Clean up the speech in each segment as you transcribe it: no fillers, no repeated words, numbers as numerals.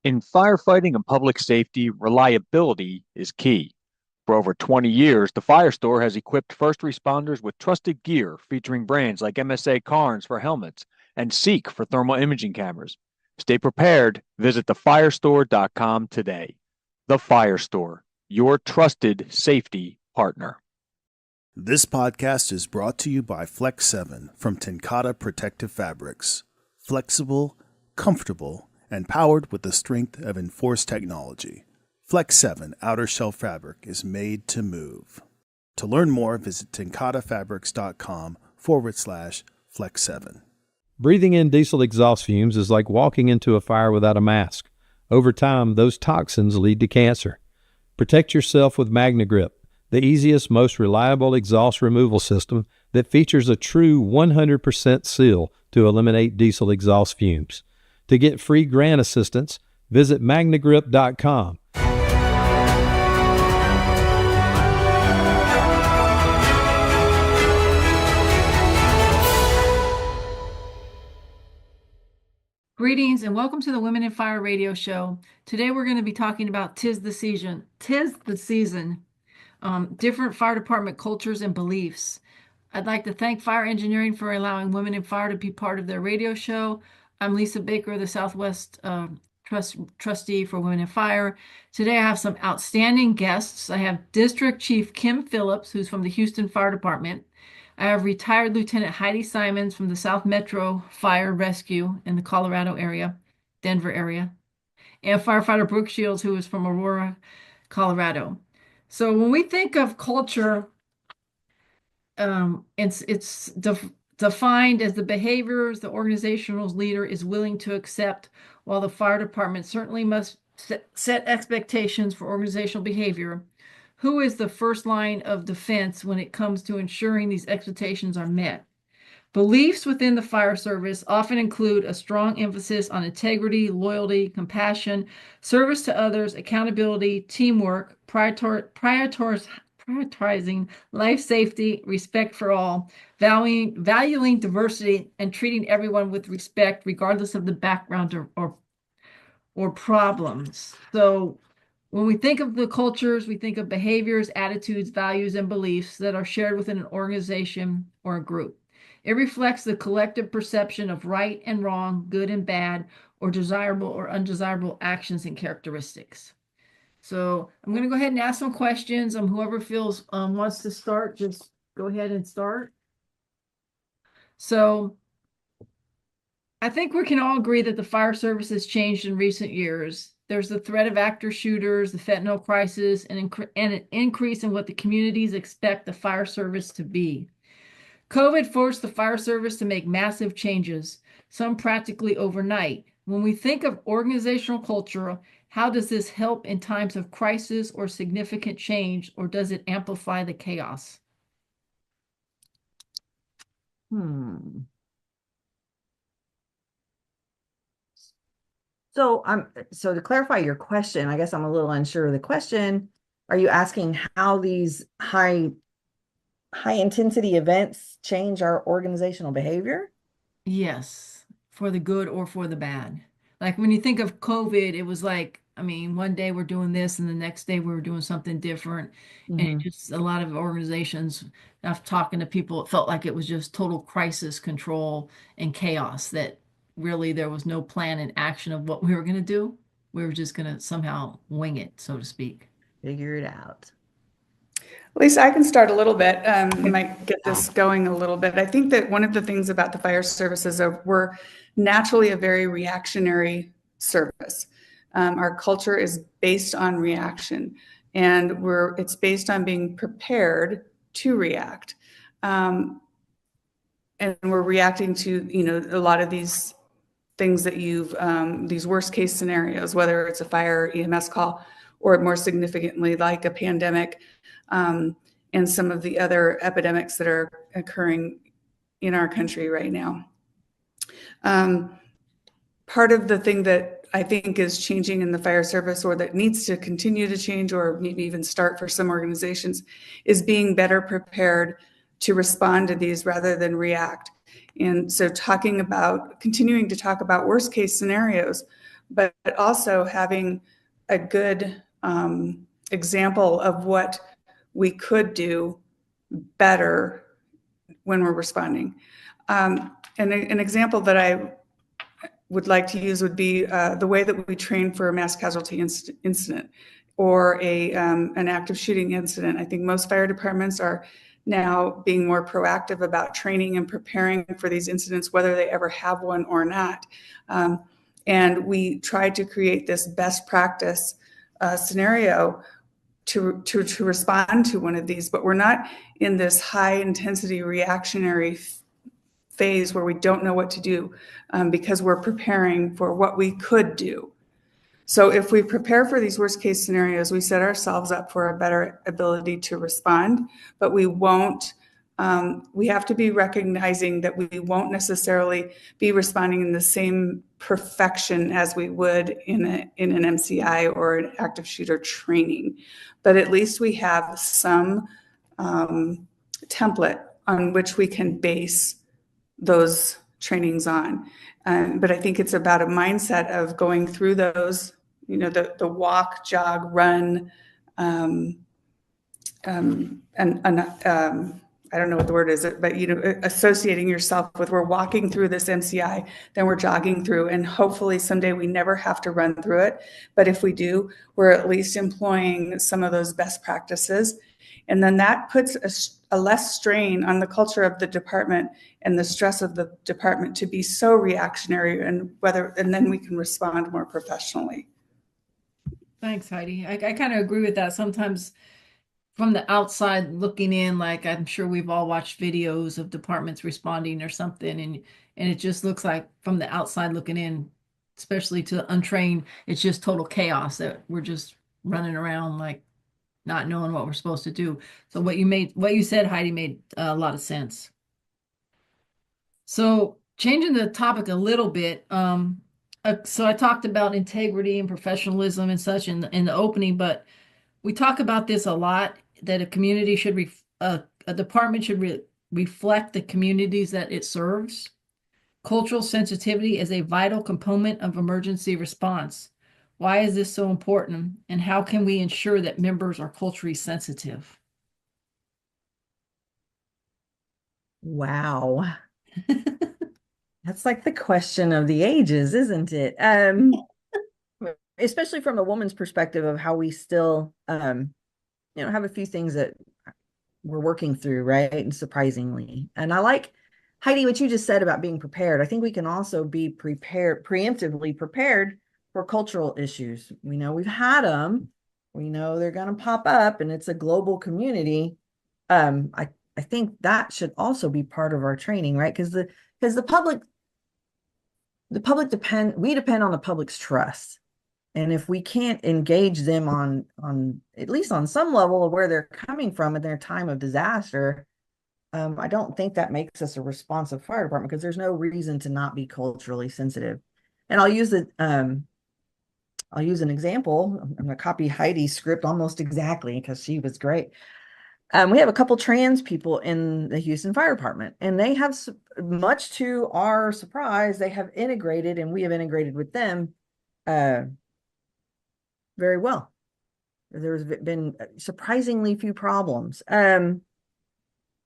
In firefighting and public safety, reliability is key. For over 20 years, the FireStore has equipped first responders with trusted gear featuring brands like MSA Carnes for helmets and Seek for thermal imaging cameras. Stay prepared. Visit thefirestore.com today. The FireStore, your trusted safety partner. This podcast is brought to you by Flex 7 from TenCate Protective Fabrics. Flexible, comfortable, and powered with the strength of enforced technology. Flex 7 outer shell fabric is made to move. To learn more, visit tencatefabrics.com/Flex 7. Breathing in diesel exhaust fumes is like walking into a fire without a mask. Over time, those toxins lead to cancer. Protect yourself with Magnegrip, the easiest, most reliable exhaust removal system that features a true 100% seal to eliminate diesel exhaust fumes. To get free grant assistance, visit magnegrip.com. Greetings and welcome to the Women in Fire radio show. Today we're going to be talking about Tis the Season. Different fire department cultures and beliefs. I'd like to thank Fire Engineering for allowing Women in Fire to be part of their radio show. I'm Lisa Baker, the Southwest trustee for Women in Fire. Today I have some outstanding guests. I have District Chief Kim Phillips, who's from the Houston Fire Department. I have retired Lieutenant Heidi Simons from the South Metro Fire Rescue in the Colorado area, Denver area, and Firefighter Brooke Shields, who is from Aurora, Colorado. So when we think of culture, it's defined as the behaviors the organizational leader is willing to accept, while the fire department certainly must set expectations for organizational behavior. Who is the first line of defense when it comes to ensuring these expectations are met? Beliefs within the fire service often include a strong emphasis on integrity, loyalty, compassion, service to others, accountability, teamwork, prioritizing life safety, respect for all, valuing diversity, and treating everyone with respect, regardless of the background or problems. So when we think of the cultures, we think of behaviors, attitudes, values, and beliefs that are shared within an organization or a group. It reflects the collective perception of right and wrong, good and bad, or desirable or undesirable actions and characteristics. So I'm going to go ahead and ask some questions. Whoever feels wants to start, just go ahead and start. So I think we can all agree that the fire service has changed in recent years. There's the threat of active shooters, the fentanyl crisis, and an increase in what the communities expect the fire service to be. COVID forced the fire service to make massive changes, some practically overnight. When we think of organizational culture, how does this help in times of crisis or significant change, or does it amplify the chaos? So to clarify your question, I guess I'm a little unsure of the question. Are you asking how these high intensity events change our organizational behavior? Yes, for the good or for the bad. Like when you think of COVID, it was like, one day we're doing this and the next day we were doing something different. Mm-hmm. And just a lot of organizations, after talking to people, it felt like it was just total crisis control and chaos, that really there was no plan and action of what we were going to do. We were just going to somehow wing it, so to speak. Figure it out. Lisa, I can start a little bit. We might get this going a little bit. I think that one of the things about the fire services is we're naturally a very reactionary service. Our culture is based on reaction, and it's based on being prepared to react. And we're reacting to, a lot of these things that these worst case scenarios, whether it's a fire EMS call or more significantly like a pandemic, and some of the other epidemics that are occurring in our country right now. Part of the thing that I think is changing in the fire service, or that needs to continue to change, or maybe even start for some organizations, is being better prepared to respond to these rather than react. And so continuing to talk about worst case scenarios, but also having a good example of what we could do better when we're responding. And an example that I would like to use would be the way that we train for a mass casualty incident or an active shooting incident. I think most fire departments are now being more proactive about training and preparing for these incidents, whether they ever have one or not. And we tried to create this best practice scenario to respond to one of these, but we're not in this high intensity reactionary phase where we don't know what to do because we're preparing for what we could do. So if we prepare for these worst case scenarios, we set ourselves up for a better ability to respond, but we won't, we have to be recognizing that we won't necessarily be responding in the same perfection as we would in an MCI or an active shooter training. But at least we have some template on which we can base those trainings on. But I think it's about a mindset of going through those, the walk, jog, run, and I don't know what the word is, but associating yourself with, we're walking through this MCI, then we're jogging through, and hopefully someday we never have to run through it. But if we do, we're at least employing some of those best practices. And then that puts a less strain on the culture of the department and the stress of the department to be so reactionary, and then we can respond more professionally. Thanks, Heidi. I kind of agree with that. Sometimes from the outside looking in, like I'm sure we've all watched videos of departments responding or something, and it just looks like from the outside looking in, especially to untrained, it's just total chaos that we're just running around like not knowing what we're supposed to do. So what you said, Heidi, made a lot of sense. So changing the topic a little bit, so I talked about integrity and professionalism and such in the opening, but we talk about this a lot, that a community should a department should reflect the communities that it serves. Cultural sensitivity is a vital component of emergency response. Why is this so important, and how can we ensure that members are culturally sensitive? Wow. That's like the question of the ages, isn't it? Especially from a woman's perspective of how we still, have a few things that we're working through, right? And surprisingly. And I like, Heidi, what you just said about being prepared. I think we can also be preemptively prepared for cultural issues. We know we've had them. We know they're going to pop up, and it's a global community. I think that should also be part of our training, right? Because the public we depend on the public's trust. And if we can't engage them on at least on some level of where they're coming from in their time of disaster, I don't think that makes us a responsive fire department, because there's no reason to not be culturally sensitive. And I'll use an example. I'm going to copy Heidi's script almost exactly because she was great. We have a couple trans people in the Houston Fire Department, and they have, much to our surprise, they have integrated, and we have integrated with them very well. There's been surprisingly few problems.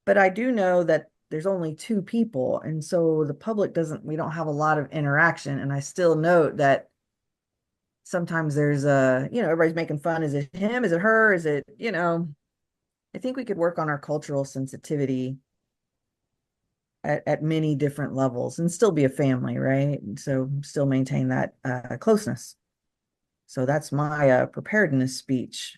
But I do know that there's only two people, and so the public we don't have a lot of interaction. And I still note that sometimes there's everybody's making fun. Is it him? Is it her? Is it, I think we could work on our cultural sensitivity at many different levels and still be a family, right? And so still maintain that closeness. So that's my preparedness speech.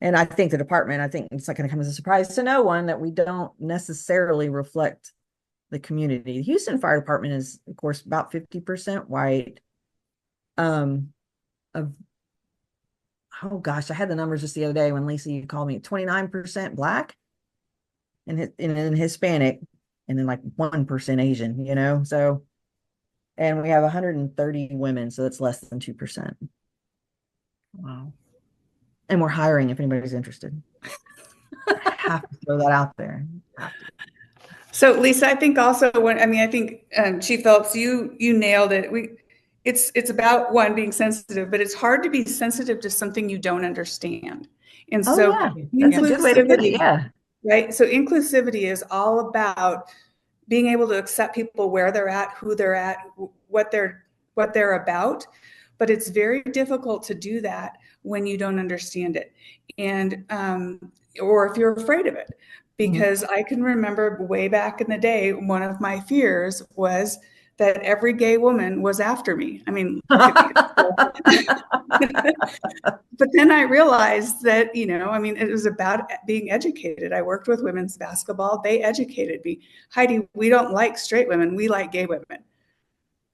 And I think I think it's not going to come as a surprise to no one that we don't necessarily reflect the community. The Houston Fire Department is, of course, about 50% white. Oh gosh, I had the numbers just the other day when Lisa called me. 29% Black and Hispanic, and then like 1% Asian, so, and we have 130 women, so that's less than 2%. Wow. And we're hiring if anybody's interested. I have to throw that out there. So Lisa, I think also I think Chief Phillips, you nailed it. it's about one being sensitive, but it's hard to be sensitive to something you don't understand. And Oh so yeah, that's a good way to put it. Yeah. right? So inclusivity is all about being able to accept people where they're at, who they're at, what they're about. But it's very difficult to do that when you don't understand it, and or if you're afraid of it. Because I can remember way back in the day, one of my fears was that every gay woman was after me. I mean, look at me. But then I realized that, I mean, it was about being educated. I worked with women's basketball. They educated me. Heidi, we don't like straight women. We like gay women.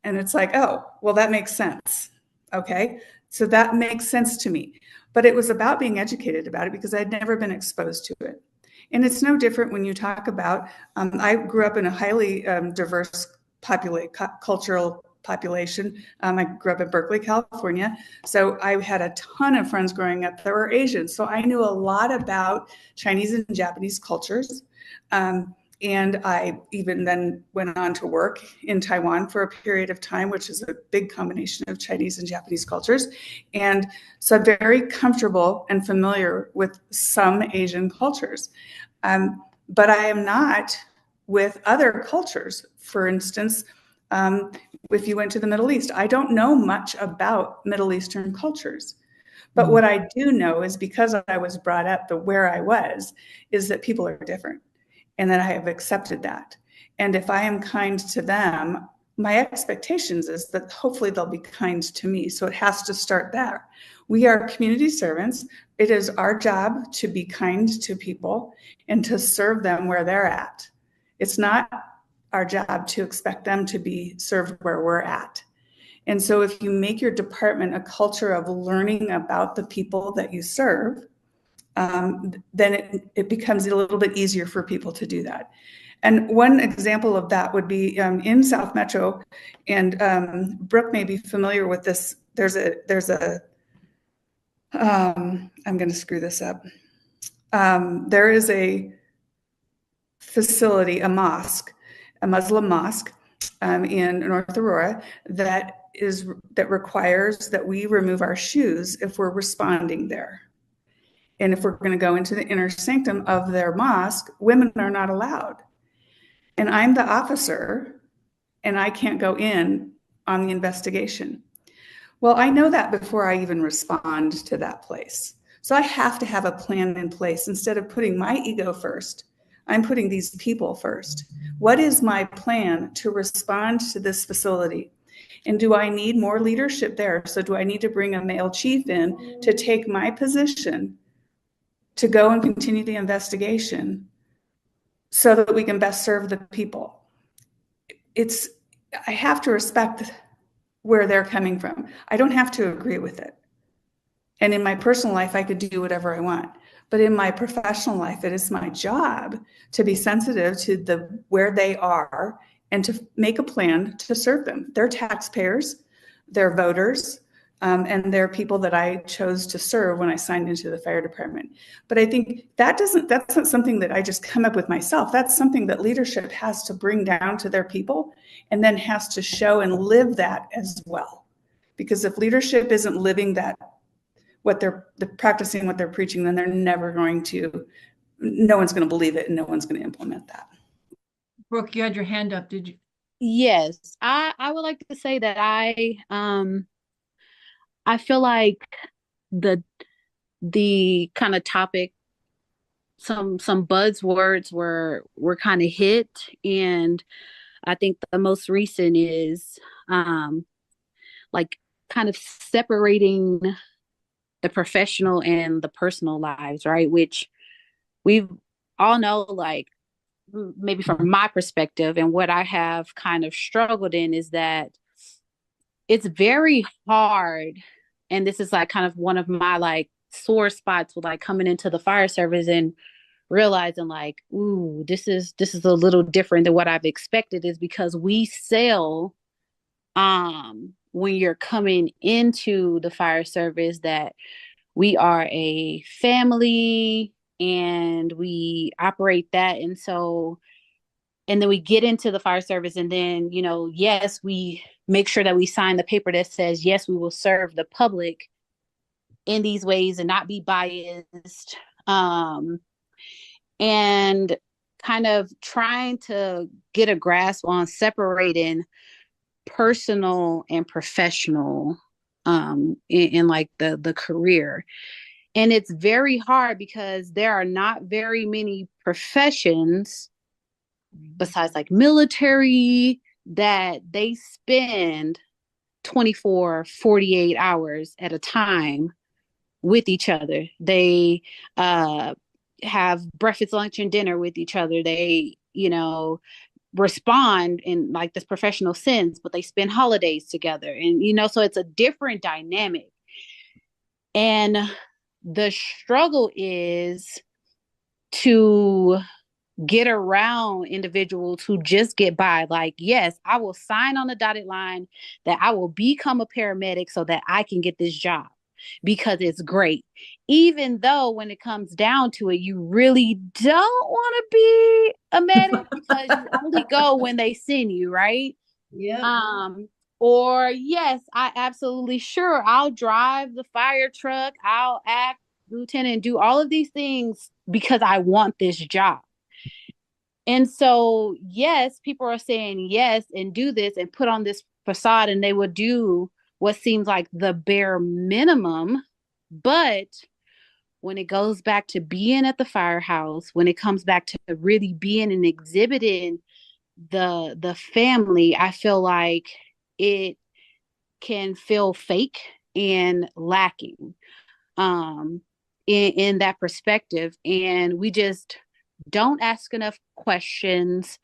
And it's like, oh, well, that makes sense. Okay. So that makes sense to me. But it was about being educated about it because I'd never been exposed to it. And it's no different when you talk about, I grew up in a highly diverse cultural population. I grew up in Berkeley, California. So I had a ton of friends growing up that were Asian. So I knew a lot about Chinese and Japanese cultures. And I even then went on to work in Taiwan for a period of time, which is a big combination of Chinese and Japanese cultures. And so I'm very comfortable and familiar with some Asian cultures. But I am not with other cultures. For instance, if you went to the Middle East, I don't know much about Middle Eastern cultures. But what I do know is because I was brought up where I was, is that people are different. And that I have accepted that. And if I am kind to them, my expectations is that hopefully they'll be kind to me. So it has to start there. We are community servants. It is our job to be kind to people and to serve them where they're at. It's not our job to expect them to be served where we're at. And so if you make your department a culture of learning about the people that you serve, then it becomes a little bit easier for people to do that. And one example of that would be in South Metro, and Brooke may be familiar with this. There's a I'm going to screw this up. There is a facility, a mosque, a Muslim mosque in North Aurora that requires that we remove our shoes if we're responding there. And if we're going to go into the inner sanctum of their mosque, women are not allowed. And I'm the officer, and I can't go in on the investigation. Well, I know that before I even respond to that place. So I have to have a plan in place. Instead of putting my ego first, I'm putting these people first. What is my plan to respond to this facility? And do I need more leadership there? So do I need to bring a male chief in to take my position to go and continue the investigation so that we can best serve the people? I have to respect where they're coming from. I don't have to agree with it. And in my personal life, I could do whatever I want. But in my professional life, it is my job to be sensitive to where they are and to make a plan to serve them. They're taxpayers, they're voters, and they're people that I chose to serve when I signed into the fire department. But I think that's not something that I just come up with myself. That's something that leadership has to bring down to their people and then has to show and live that as well. Because if leadership isn't living that, they're practicing what they're preaching, then they're never going to, no one's going to believe it and no one's going to implement that. Brooke, you had your hand up. Did you? Yes, I would like to say that I feel like the kind of topic, some buzzwords were kind of hit, and I think the most recent is like kind of separating the professional and the personal lives, right? Which we all know, like, maybe from my perspective and what I have kind of struggled in is that it's very hard. And this is like kind of one of my like sore spots with like coming into the fire service and realizing like, ooh, this is a little different than what I've expected, is because we sell when you're coming into the fire service that we are a family and we operate that. And so and then we get into the fire service, and then, yes, we make sure that we sign the paper that says, yes, we will serve the public in these ways and not be biased. And kind of trying to get a grasp on separating personal and professional in like the career. And it's very hard because there are not very many professions besides like military that they spend 24, 48 hours at a time with each other. They have breakfast, lunch, and dinner with each other. They, respond in like this professional sense, but they spend holidays together. And, so it's a different dynamic. And the struggle is to get around individuals who just get by. Like, yes, I will sign on the dotted line that I will become a paramedic so that I can get this job because it's great. Even though when it comes down to it, you really don't want to be a medic because you only go when they send you, right? Yeah. Or yes, I absolutely sure I'll drive the fire truck, I'll act lieutenant, do all of these things because I want this job. And so, yes, people are saying yes and do this and put on this facade, and they would do what seems like the bare minimum. But when it goes back to being at the firehouse, when it comes back to really being and exhibiting the family, I feel like it can feel fake and lacking in that perspective. And we just don't ask enough questions.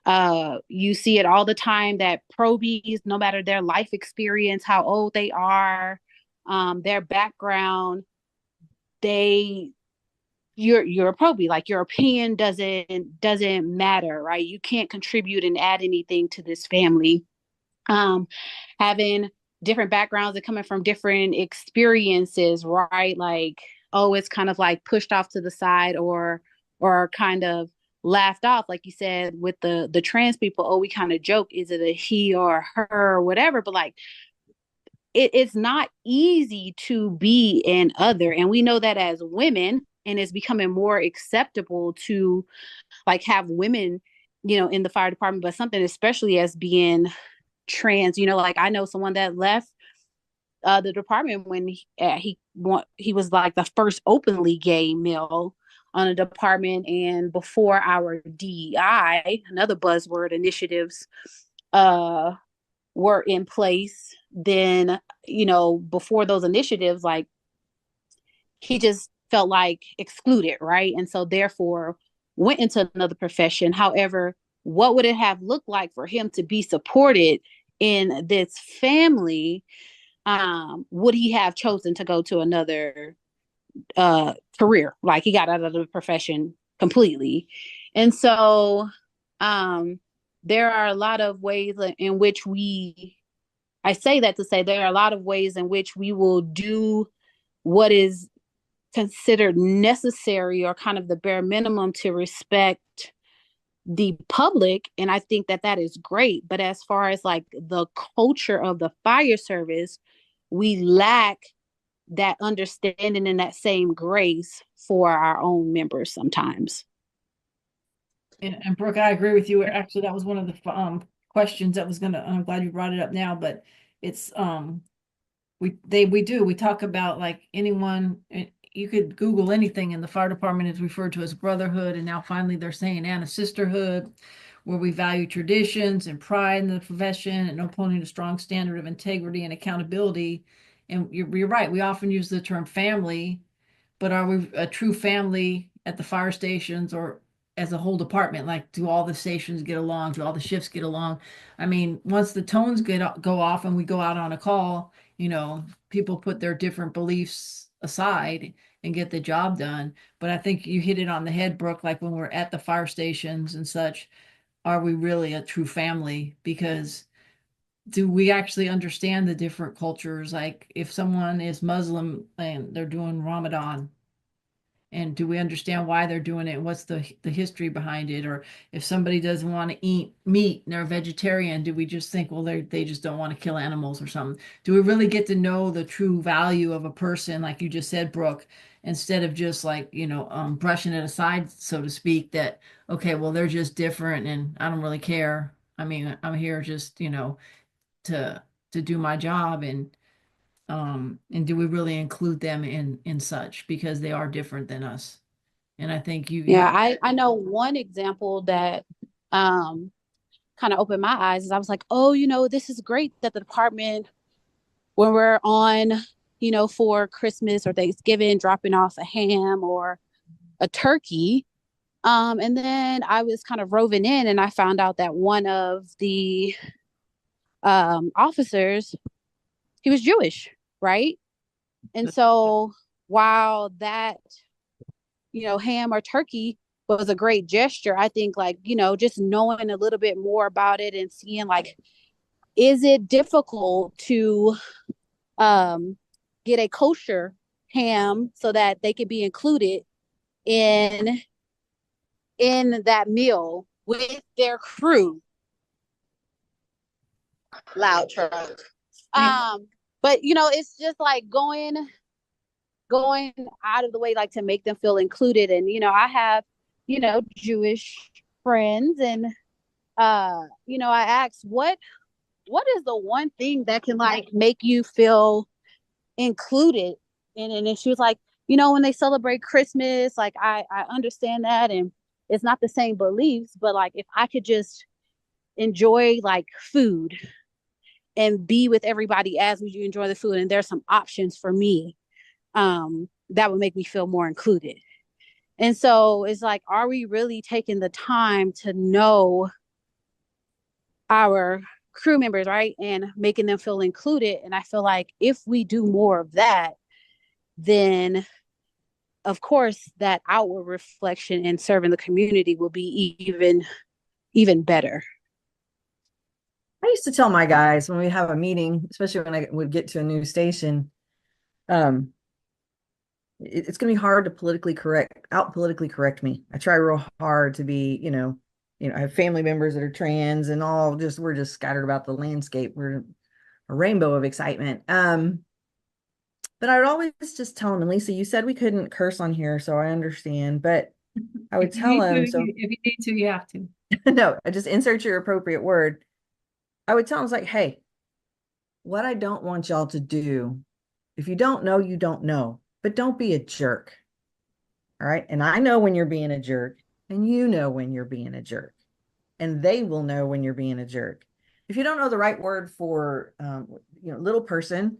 You see it all the time that probies, no matter their life experience, how old they are, their background, you're a probie. Like, your opinion doesn't matter, right? You can't contribute and add anything to this family. Having different backgrounds and coming from different experiences, right? Like, oh, it's kind of like pushed off to the side or kind of laughed off, like you said with the trans people. Oh, we kind of joke, is it a he or a her or whatever? But like, it's not easy to be an other, and we know that as women, and it's becoming more acceptable to like have women, in the fire department, but something especially as being trans. Like, I know someone that left the department when he was like the first openly gay male on a department, and before our DEI, another buzzword, initiatives were in place, then before those initiatives, like, he just felt like excluded, right? And so therefore went into another profession. However, what would it have looked like for him to be supported in this family? Would he have chosen to go to another career? Like, he got out of the profession completely. And so there are a lot of ways in which I say that to say there are a lot of ways in which we will do what is considered necessary or kind of the bare minimum to respect the public. And I think that is great. But as far as like the culture of the fire service, we lack that understanding and that same grace for our own members sometimes. And Brooke, I agree with you. Actually, that was one of the questions that was I'm glad you brought it up now, but it's we talk about like anyone. You could Google anything, and the fire department is referred to as brotherhood, and now finally they're saying and a sisterhood, where we value traditions and pride in the profession and upholding a strong standard of integrity and accountability. And you're right, we often use the term family, but are we a true family at the fire stations or as a whole department? Like, do all the stations get along? Do all the shifts get along? I mean, once the tones go off and we go out on a call, people put their different beliefs aside and get the job done. But I think you hit it on the head, Brooke, like when we're at the fire stations and such, are we really a true family? Because do we actually understand the different cultures? Like, if someone is Muslim and they're doing Ramadan, And do we understand why they're doing it? And what's the history behind it? Or if somebody doesn't want to eat meat and they're a vegetarian, do we just think, well, they just don't want to kill animals or something? Do we really get to know the true value of a person, like you just said, Brooke, instead of just like, brushing it aside, so to speak, that, okay, well, they're just different and I don't really care. I mean, I'm here just, to do my job, and do we really include them in such, because they are different than us. And I think you Yeah, have, I know one example that kind of opened my eyes is I was like, oh, this is great that the department, when we're on, for Christmas or Thanksgiving, dropping off a ham or a turkey. And then I was kind of roving in and I found out that one of the officers, he was Jewish, right? And so while that, ham or turkey was a great gesture, I think like, just knowing a little bit more about it and seeing like, is it difficult to get a kosher ham so that they could be included in that meal with their crew? Loud truck. But it's just like going out of the way, like to make them feel included. And I have Jewish friends, and I asked, what is the one thing that can like make you feel included in it? And she was like, when they celebrate Christmas, like I understand that, and it's not the same beliefs, but like if I could just enjoy like food and be with everybody as you enjoy the food, and there's some options for me, that would make me feel more included. And so it's like, are we really taking the time to know our crew members, right? And making them feel included. And I feel like if we do more of that, then of course that outward reflection and serving the community will be even better. I used to tell my guys when we have a meeting, especially when I would get to a new station, it's going to be hard to politically correct me. I try real hard to be, I have family members that are trans and we're just scattered about the landscape. We're a rainbow of excitement. But I would always just tell them, and Lisa, you said we couldn't curse on here, so I understand, but I would tell them, so if you need to, you have to. no, I just insert your appropriate word. I would tell them, like, hey, what I don't want y'all to do, if you don't know, you don't know, but don't be a jerk. All right. And I know when you're being a jerk, and you know when you're being a jerk, and they will know when you're being a jerk. If you don't know the right word for, little person,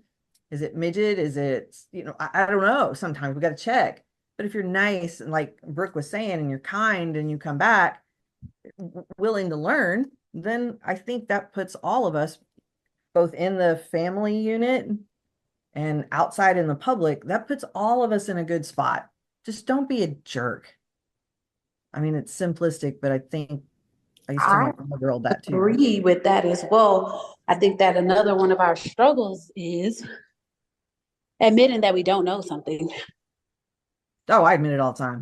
is it midget? Is it, I don't know. Sometimes we got to check. But if you're nice, and like Brooke was saying, and you're kind, and you come back willing to learn, then I think that puts all of us, both in the family unit and outside in the public, that puts all of us in a good spot. Just don't be a jerk. I mean, it's simplistic, but I think I used to tell my girl that too. Agree with that as well. I think that another one of our struggles is admitting that we don't know something. Oh, I admit it all the time.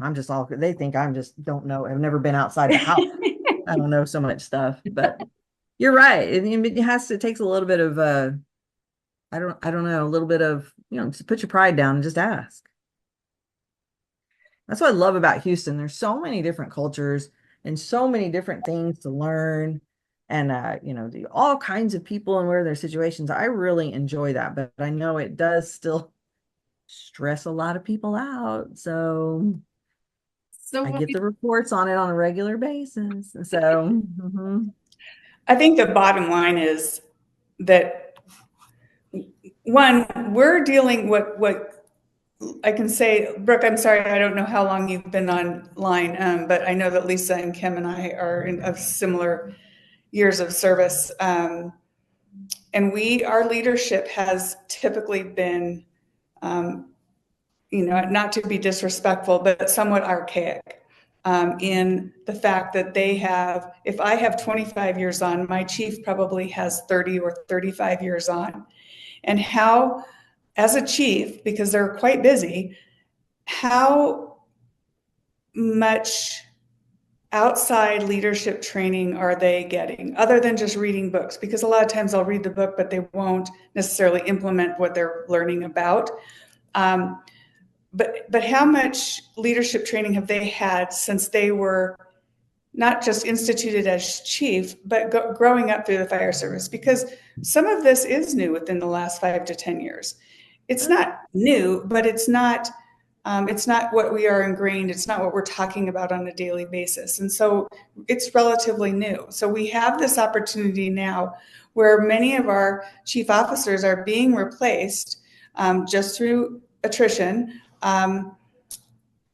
They think I'm just don't know. I've never been outside the house. I don't know so much stuff, but you're right. It takes a little bit of, I don't know, a little bit of, just put your pride down and just ask. That's what I love about Houston. There's so many different cultures and so many different things to learn, and all kinds of people and where their situations. I really enjoy that, but I know it does still stress a lot of people out. So I get the reports on it on a regular basis. So I think the bottom line is that, one, we're dealing what I can say, Brooke, I'm sorry, I don't know how long you've been online, but I know that Lisa and Kim and I are of similar years of service. And our leadership has typically been, not to be disrespectful, but somewhat archaic, in the fact that if I have 25 years on, my chief probably has 30 or 35 years on. And how, as a chief, because they're quite busy, how much outside leadership training are they getting other than just reading books? Because a lot of times they'll read the book, but they won't necessarily implement what they're learning about. But how much leadership training have they had since they were not just instituted as chief, but growing up through the fire service? Because some of this is new within the last 5 to 10 years. It's not new, but it's not what we are ingrained. It's not what we're talking about on a daily basis. And so it's relatively new. So we have this opportunity now where many of our chief officers are being replaced just through attrition, and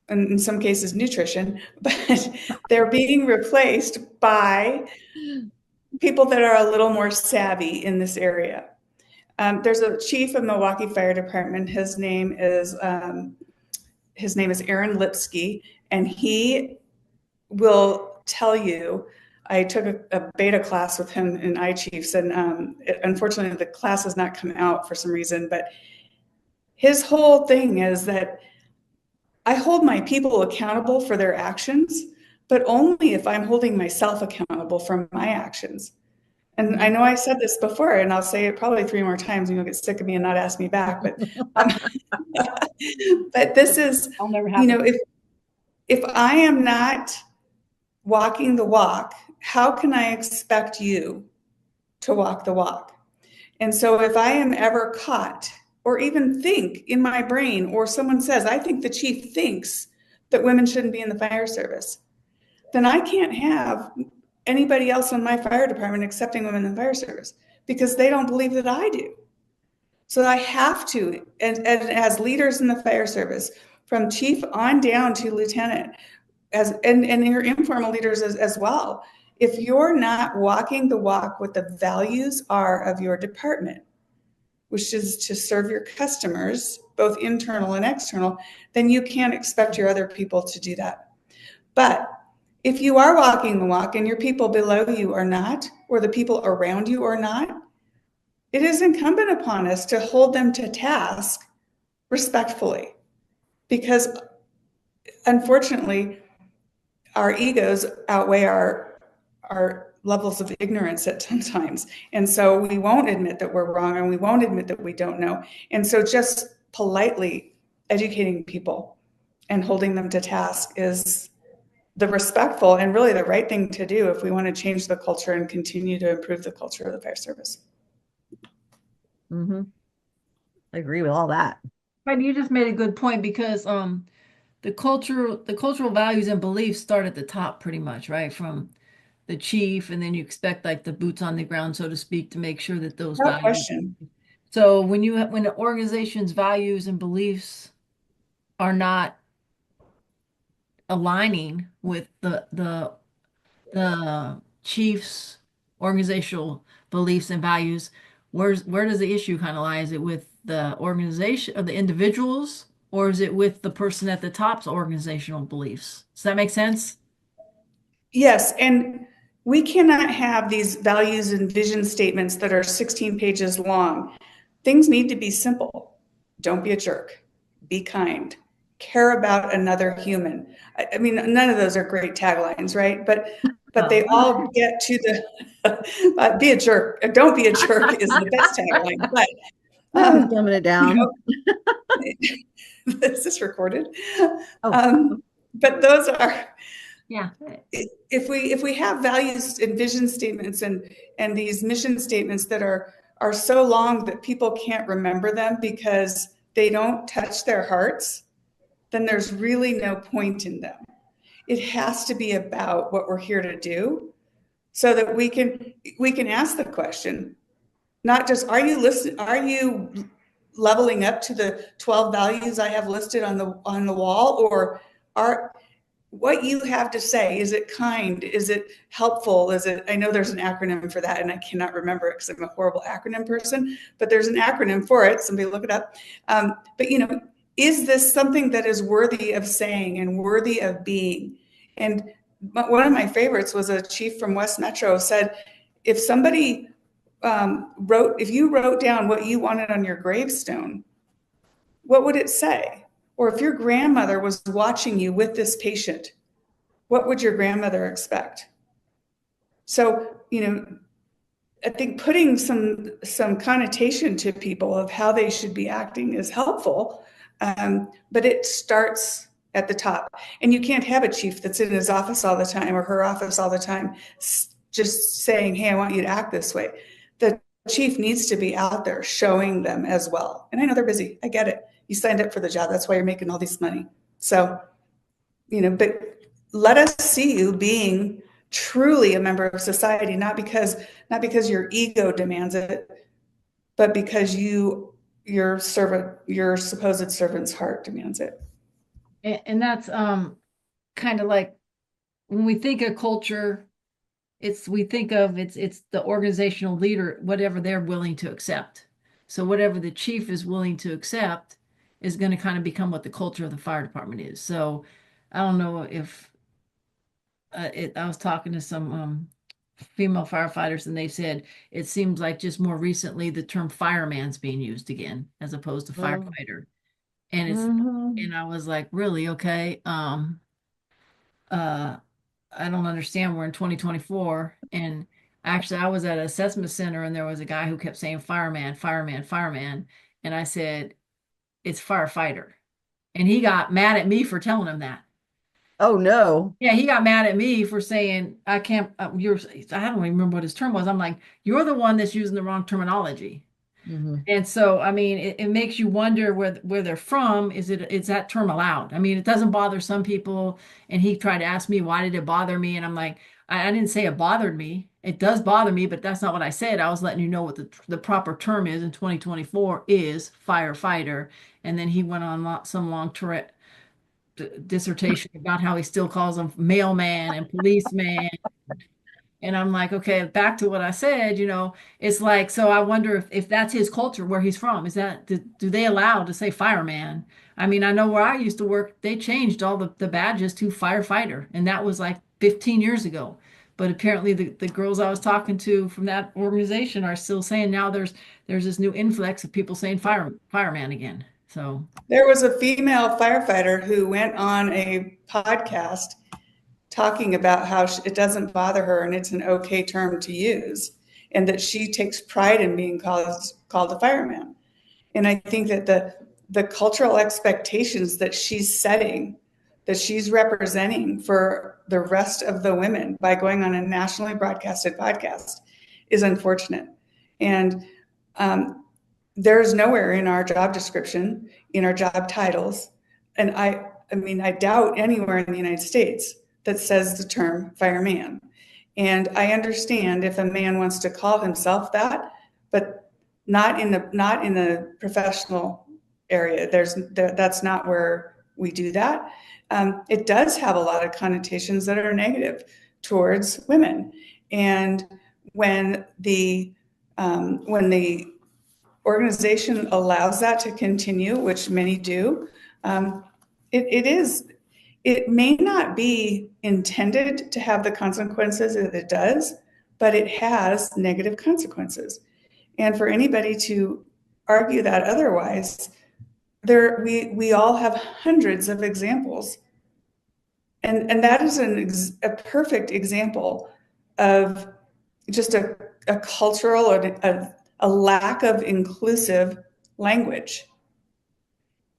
in some cases nutrition, but they're being replaced by people that are a little more savvy in this area. There's a chief of Milwaukee Fire Department. His name is Aaron Lipsky, and he will tell you, I took a beta class with him in iChiefs, and unfortunately the class has not come out for some reason, but his whole thing is that I hold my people accountable for their actions, but only if I'm holding myself accountable for my actions. And I know I said this before, and I'll say it probably 3 more times, and you'll get sick of me and not ask me back. But but this is, if I am not walking the walk, how can I expect you to walk the walk? And so if I am ever caught, or even think in my brain, or someone says, I think the chief thinks that women shouldn't be in the fire service, then I can't have anybody else in my fire department accepting women in the fire service, because they don't believe that I do. So I have to, and as leaders in the fire service, from chief on down to lieutenant, and your informal leaders as well, if you're not walking the walk, what the values are of your department, which is to serve your customers, both internal and external, then you can't expect your other people to do that. But if you are walking the walk and your people below you are not, or the people around you are not, it is incumbent upon us to hold them to task respectfully, because unfortunately, our egos outweigh our levels of ignorance at times. And so we won't admit that we're wrong, and we won't admit that we don't know. And so just politely educating people and holding them to task is the respectful and really the right thing to do if we want to change the culture and continue to improve the culture of the fire service. Mm-hmm. I agree with all that. But you just made a good point, because the cultural values and beliefs start at the top pretty much, right? From the chief, and then you expect like the boots on the ground, so to speak, to make sure that those No values. question. So when the organization's values and beliefs are not aligning with the chief's organizational beliefs and values, where does the issue kind of lie? Is it with the organization or the individuals, or is it with the person at the top's organizational beliefs? Does that make sense? Yes, and we cannot have these values and vision statements that are 16 pages long. Things need to be simple. Don't be a jerk. Be kind. Care about another human. I mean, none of those are great taglines, right? But they all get to the be a jerk. Don't be a jerk is the best tagline. But Dumbing it down. Is this recorded? Oh. But those are, Yeah. If we have values and vision statements and these mission statements that are so long that people can't remember them because they don't touch their hearts, then there's really no point in them. It has to be about what we're here to do, so that we can ask the question, not just are you leveling up to the 12 values I have listed on the wall, or are what you have to say, is it kind? Is it helpful? I know there's an acronym for that, and I cannot remember it because I'm a horrible acronym person, but there's an acronym for it. Somebody look it up. But is this something that is worthy of saying and worthy of being? And one of my favorites was a chief from West Metro said, if somebody if you wrote down what you wanted on your gravestone, what would it say? Or if your grandmother was watching you with this patient, what would your grandmother expect? So, I think putting some connotation to people of how they should be acting is helpful, but it starts at the top. And you can't have a chief that's in his office all the time or her office all the time just saying, hey, I want you to act this way. The chief needs to be out there showing them as well. And I know they're busy. I get it. You signed up for the job. That's why you're making all this money. So, but let us see you being truly a member of society, not because your ego demands it, but because your supposed servant's heart demands it. And that's kind of like when we think of culture, it's the organizational leader, whatever they're willing to accept. So whatever the chief is willing to accept is going to kind of become what the culture of the fire department is. So I don't know if I was talking to some female firefighters, and they said it seems like just more recently the term fireman's being used again as opposed to firefighter. And and I was like, really? Okay. Uh I don't understand. We're in 2024. And actually I was at an assessment center and there was a guy who kept saying fireman, fireman, fireman. And I said, it's firefighter. And he got mad at me for telling him that. Oh no. Yeah, he got mad at me for saying I can't. I don't even remember what his term was. I'm like, you're the one that's using the wrong terminology. And so, I mean, it makes you wonder where they're from. Is that term allowed? I mean, it doesn't bother some people. And he tried to ask me, why did it bother me? And I'm like, I didn't say it bothered me. It does bother me, but that's not what I said. I was letting you know what the proper term is in 2024 is firefighter. And then he went on some long dissertation about how he still calls them mailman and policeman. And I'm like, okay, back to what I said, it's like, so I wonder if that's his culture, where he's from. Do they allow to say fireman? I mean, I know where I used to work, they changed all the badges to firefighter, and that was like 15 years ago. But apparently the girls I was talking to from that organization are still saying now there's this new influx of people saying fireman again. So there was a female firefighter who went on a podcast talking about how it doesn't bother her and it's an okay term to use, and that she takes pride in being called a fireman. And I think that the cultural expectations that she's setting, that she's representing for the rest of the women by going on a nationally broadcasted podcast is unfortunate. And there's nowhere in our job description, in our job titles, and I mean, I doubt anywhere in the United States that says the term fireman. And I understand if a man wants to call himself that, but not in the professional area. That's not where we do that. It does have a lot of connotations that are negative towards women. And when the organization allows that to continue, which many do, it may not be intended to have the consequences that it does, but it has negative consequences. And for anybody to argue that otherwise, we all have hundreds of examples. And that is a perfect example of just a cultural or a lack of inclusive language.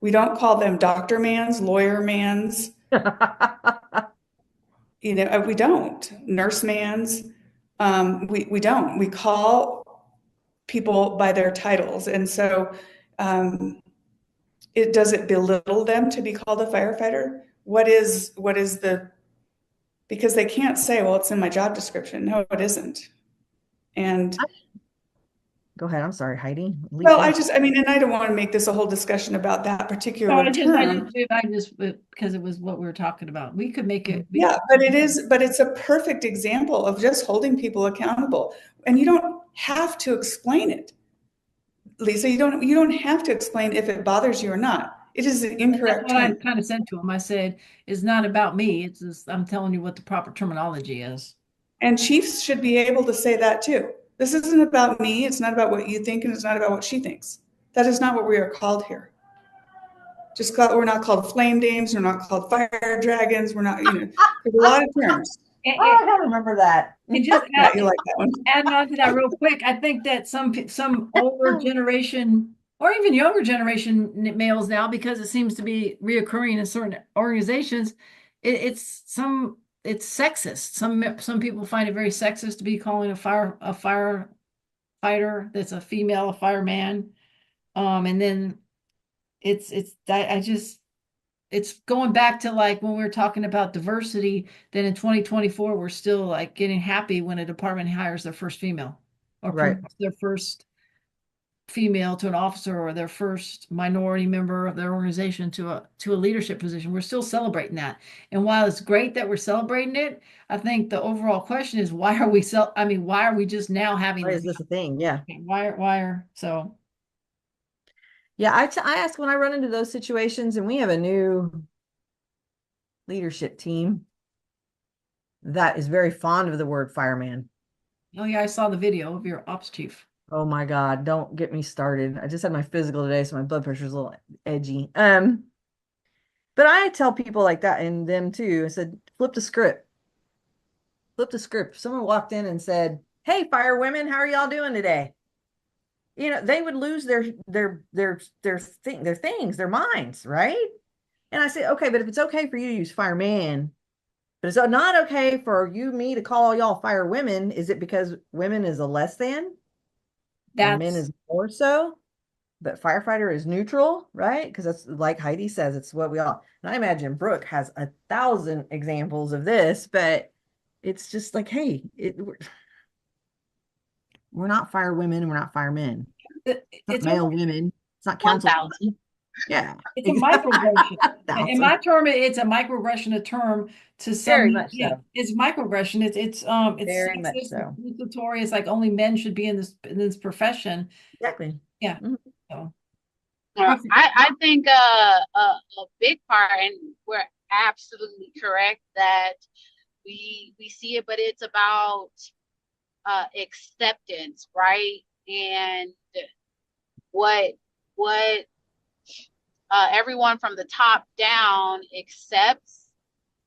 We don't call them doctor mans, lawyer mans. We don't. Nurse mans. We don't. We call people by their titles. And so does it belittle them to be called a firefighter? Because they can't say, well, it's in my job description. No, it isn't. And go ahead. I'm sorry, Heidi. Well, and I don't want to make this a whole discussion about that particular term. I just because it was what we were talking about. We could make it. Yeah, but it's a perfect example of just holding people accountable. And you don't have to explain it. Lisa, you don't have to explain if it bothers you or not. It is an incorrect term. I kind of said to him, I said, it's not about me. It's just, I'm telling you what the proper terminology is. And chiefs should be able to say that too. This isn't about me. It's not about what you think, and it's not about what she thinks. That is not what we are called here we're not called flame dames. We're not called fire dragons. We're not, there's a lot of terms. Oh, I gotta remember that. And just Yeah, you like that one. adding on to that real quick, I think that some older generation or even younger generation males now, because it seems to be reoccurring in certain organizations, it's sexist. Some people find it very sexist to be calling a firefighter that's a female a fireman. And then it's going back to like when we were talking about diversity, then in 2024, we're still like getting happy when a department hires their first female or Right. promotes their first female to an officer or their first minority member of their organization to a leadership position. We're still celebrating that. And while it's great that we're celebrating it, I think the overall question is why are we why are we just now having Why is this a thing? Yeah. Yeah, I ask when I run into those situations, and we have a new leadership team that is very fond of the word fireman. Oh yeah, I saw the video of your ops chief. Oh my God, don't get me started. I just had my physical today, so my blood pressure is a little edgy. But I tell people like that and them too. I said, flip the script. Flip the script. If someone walked in and said, "Hey, fire women, how are y'all doing today?" They would lose their things, their minds, right? And I said, okay, but if it's okay for you to use fireman, but it's not okay for me to call y'all fire women, is it because women is a less than? And men is more so, but firefighter is neutral, right? Because that's like Heidi says, it's what we all, and I imagine Brooke has 1,000 examples of this, but it's just like, hey, we're not fire women and we're not firemen. It's not male women. It's not council. Yeah. It's a microaggression. In my term, it's a microaggression, a term to some. Very much so. It's microaggression. It's very much so. It's like only men should be in this profession. Exactly. Yeah. Mm-hmm. So. I think a big part, and we're absolutely correct that we see it, but it's about acceptance, right? And what everyone from the top down accepts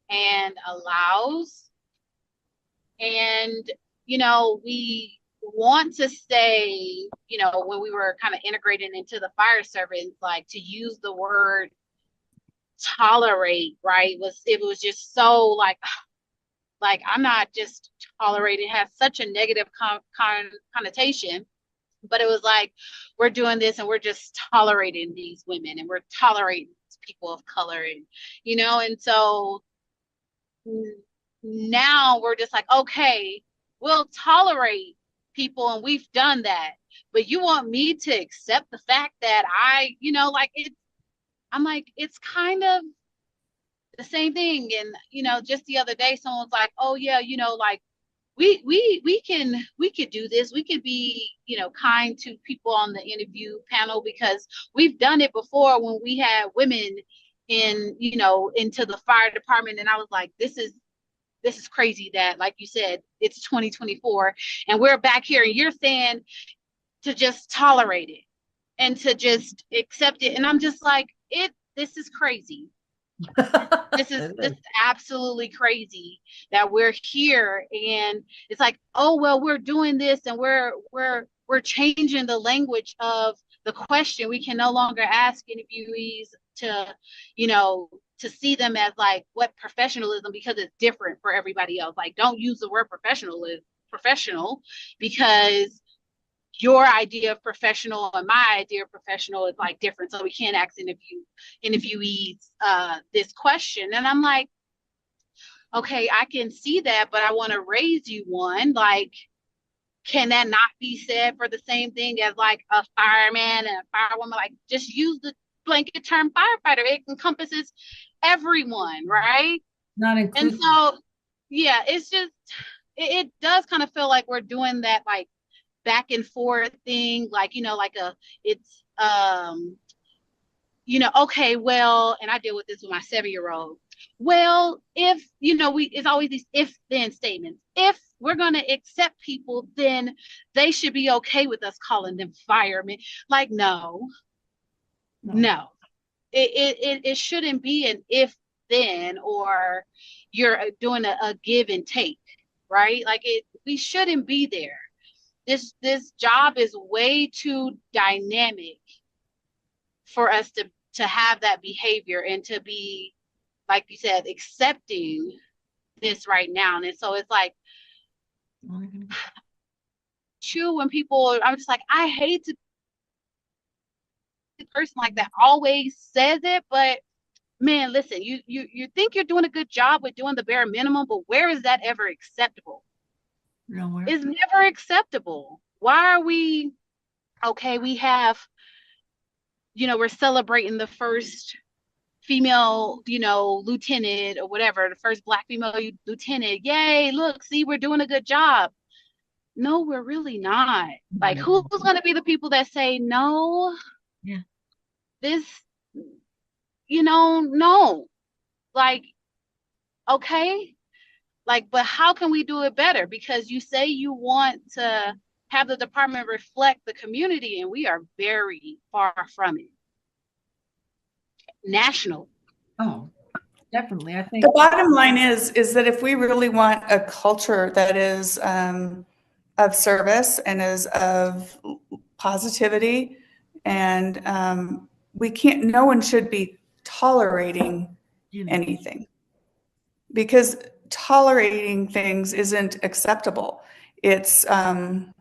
and allows. And we want to say, when we were kind of integrating into the fire service, like to use the word tolerate, right? It was just so like I'm not just tolerating, it has such a negative connotation, but it was like we're doing this and we're just tolerating these women and we're tolerating people of color, and and so now we're just like, okay, we'll tolerate people and we've done that, but you want me to accept the fact that I'm like, it's kind of the same thing. And just the other day someone was like, oh yeah, like we could do this, we could be kind to people on the interview panel because we've done it before when we had women into the fire department. And I was like, this is crazy that, like you said, it's 2024 and we're back here and you're saying to just tolerate it and to just accept it. And I'm just like, this is crazy. This is absolutely crazy that we're here, and it's like, oh well, we're doing this and we're changing the language of the question. We can no longer ask interviewees to see them as like what professionalism, because it's different for everybody else. Like, don't use the word professional because your idea of professional and my idea of professional is like different. So we can't ask interviewees this question. And I'm like, okay, I can see that, but I want to raise you one. Like, can that not be said for the same thing as like a fireman and a firewoman? Like, just use the blanket term firefighter. It encompasses everyone, right? Not inclusive. And so, yeah, it's just, it does kind of feel like we're doing that like back and forth thing, like it's okay, well, and I deal with this with my 7-year-old. Well, if it's always these if then statements. If we're going to accept people, then they should be okay with us calling them firemen. Like, no. it shouldn't be an if then, or you're doing a give and take, right? Like we shouldn't be there. This job is way too dynamic for us to have that behavior and to be, like you said, accepting this right now. And so it's like, true, when people, I'm just like, I hate to be a person like that always says it, but man, listen, you think you're doing a good job with doing the bare minimum, but where is that ever acceptable? Nowhere. It's never acceptable. Why are we okay? We have, we're celebrating the first female, lieutenant or whatever, the first Black female lieutenant. Yay, look, see, we're doing a good job. No, we're really not. Like, who's going to be the people that say, no, Yeah. this, no, like, okay, like, but how can we do it better? Because you say you want to have the department reflect the community, and we are very far from it. National. Oh, definitely. I think The bottom line is that if we really want a culture that is of service and is of positivity, and no one should be tolerating anything, because tolerating things isn't acceptable. It's do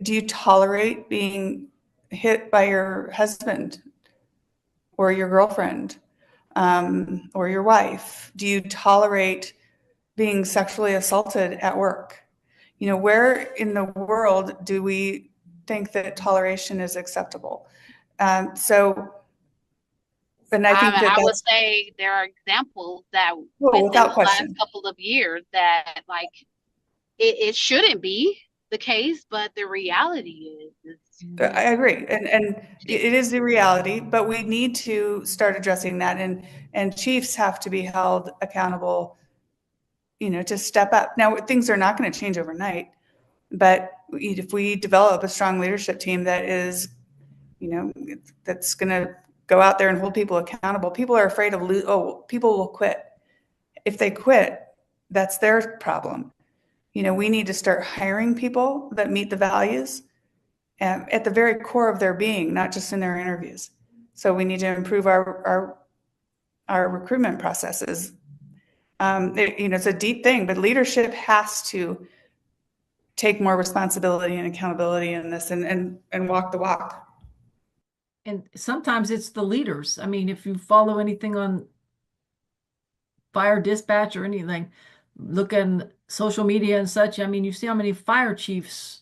you tolerate being hit by your husband or your girlfriend, or your wife? Do you tolerate being sexually assaulted at work? Where in the world do we think that toleration is acceptable? And I think I would say there are examples that within without the question. last couple of years that, like, it shouldn't be the case, but the reality is I agree, and it is the reality, but we need to start addressing that, and chiefs have to be held accountable, to step up. Now, things are not going to change overnight, but if we develop a strong leadership team that is, that's going to go out there and hold people accountable. People are afraid of people will quit. If they quit, that's their problem. We need to start hiring people that meet the values at the very core of their being, not just in their interviews. So we need to improve our recruitment processes. It's a deep thing, but leadership has to take more responsibility and accountability in this, and walk the walk. and sometimes it's the leaders. I mean, if you follow anything on fire dispatch or anything, look at social media and such. I mean, you see how many fire chiefs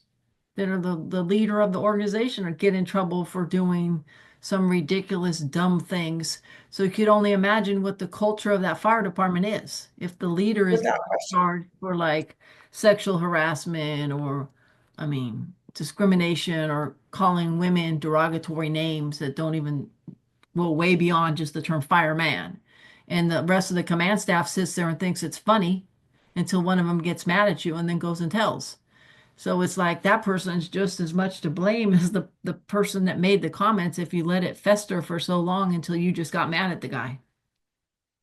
that are the leader of the organization or get in trouble for doing some ridiculous, dumb things. So you could only imagine what the culture of that fire department is. If the leader is charged for like sexual harassment or, I mean, discrimination or calling women derogatory names that don't even go way beyond just the term fireman. And the rest of the command staff sits there and thinks it's funny until one of them gets mad at you and then goes and tells. So it's like that person's just as much to blame as the person that made the comments if you let it fester for so long until you just got mad at the guy.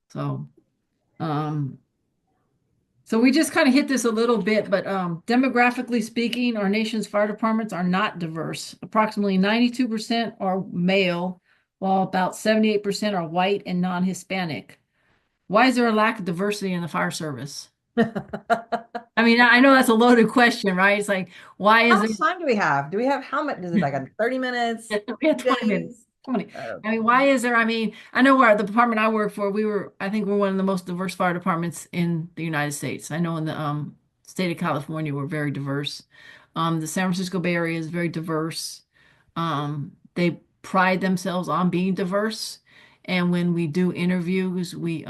So so we just kind of hit this a little bit, but demographically speaking, our nation's fire departments are not diverse. Approximately 92% are male, while about 78% are white and non-Hispanic. Why is there a lack of diversity in the fire service? I mean, I know that's a loaded question, right? It's like, why is How it? much time do we have? Do we have how much? Is it like 30 minutes? We had 20 minutes. Days? 20. Oh, I mean, why is there? I mean, I know where the department I work for, I think we're one of the most diverse fire departments in the United States. I know in the state of California, we're very diverse. The San Francisco Bay Area is very diverse. They pride themselves on being diverse. And when we do interviews, we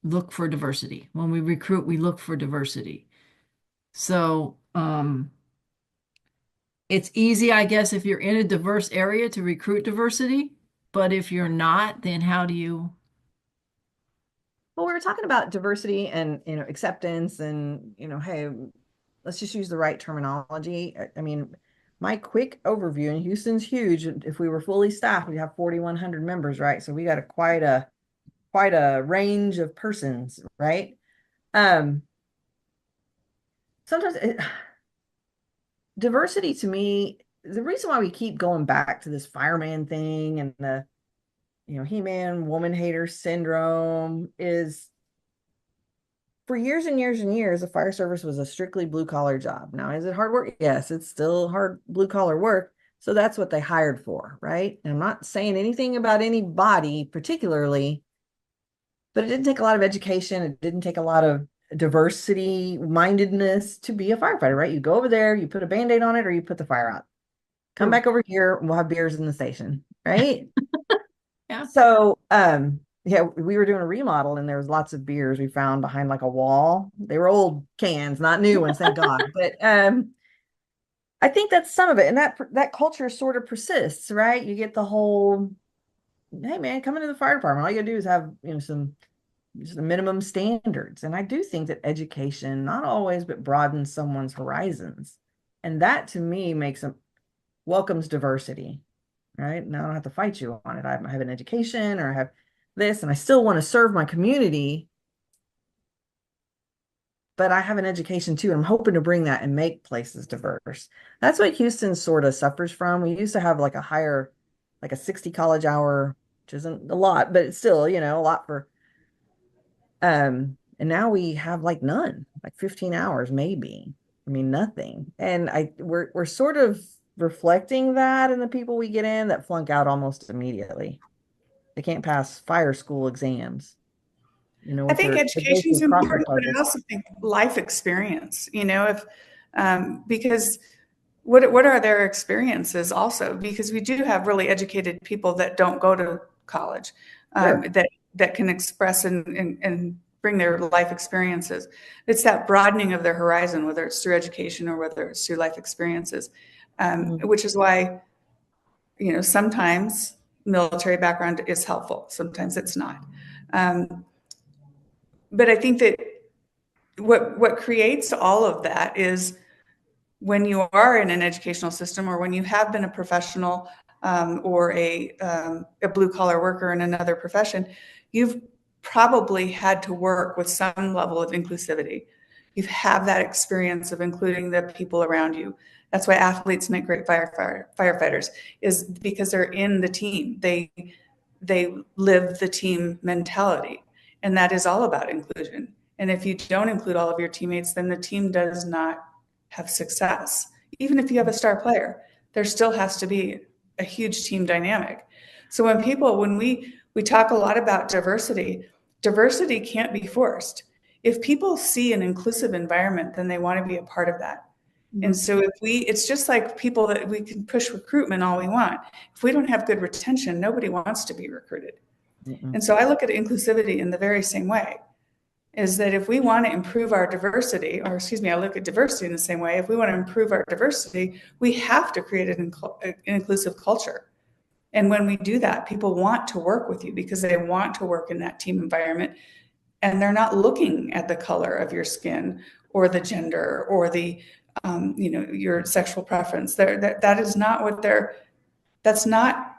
look for diversity. When we recruit, we look for diversity. So, it's easy, I guess, if you're in a diverse area to recruit diversity, but if you're not, then how do you? well, we were talking about diversity and acceptance and hey, let's just use the right terminology. I mean, my quick overview, and Houston's huge. If we were fully staffed, we'd have 4,100 members, right? So we got quite a range of persons, right? Um, sometimes diversity to me, the reason why we keep going back to this fireman thing and the, he-man woman hater syndrome is, for years and years and years, the fire service was a strictly blue collar job. Now, is it hard work? Yes, it's still hard blue collar work. So that's what they hired for, right? And I'm not saying anything about anybody particularly, but it didn't take a lot of education. It didn't take a lot of diversity mindedness to be a firefighter, right? You go over there, you put a band-aid on it, or you put the fire out. Come back over here, and we'll have beers in the station, right? Yeah. So, yeah, we were doing a remodel and there was lots of beers we found behind like a wall. They were old cans, not new ones, thank God. But I think that's some of it. And that culture sort of persists, right? You get the whole, hey man, come into the fire department. All you gotta do is have, some just the minimum standards. And I do think that education, not always, but broadens someone's horizons. And that to me welcomes diversity. Right now, I don't have to fight you on it. I have an education, or I have this, and I still want to serve my community, but I have an education too. And I'm hoping to bring that and make places diverse. That's what Houston sort of suffers from. We used to have like a 60 college hour, which isn't a lot, but it's still, a lot for, and now we have like none, like 15 hours, maybe. I mean, nothing. And we're sort of reflecting that in the people we get in that flunk out almost immediately. They can't pass fire school exams. I think education is important, but I puzzles. also think life experience, if because what are their experiences also? Because we do have really educated people that don't go to college, Sure. that can express and bring their life experiences. It's that broadening of their horizon, whether it's through education or whether it's through life experiences, which is why, sometimes military background is helpful, sometimes it's not. But I think that what creates all of that is when you are in an educational system, or when you have been a professional, or a blue collar worker in another profession, you've probably had to work with some level of inclusivity. You have that experience of including the people around you. That's why athletes make great firefighters, is because they're in the team. They live the team mentality, and that is all about inclusion. And if you don't include all of your teammates, then the team does not have success. Even if you have a star player, there still has to be a huge team dynamic. So when we talk a lot about diversity can't be forced. If people see an inclusive environment, then they want to be a part of that. Mm-hmm. And so it's just like people that we can push recruitment all we want. If we don't have good retention, nobody wants to be recruited. Mm-hmm. And so I look at inclusivity in the very same way, is that if we want to improve our diversity, I look at diversity in the same way. If we want to improve our diversity, we have to create an inclusive culture. And when we do that, people want to work with you because they want to work in that team environment. And they're not looking at the color of your skin or the gender or the, your sexual preference. That is not what that's not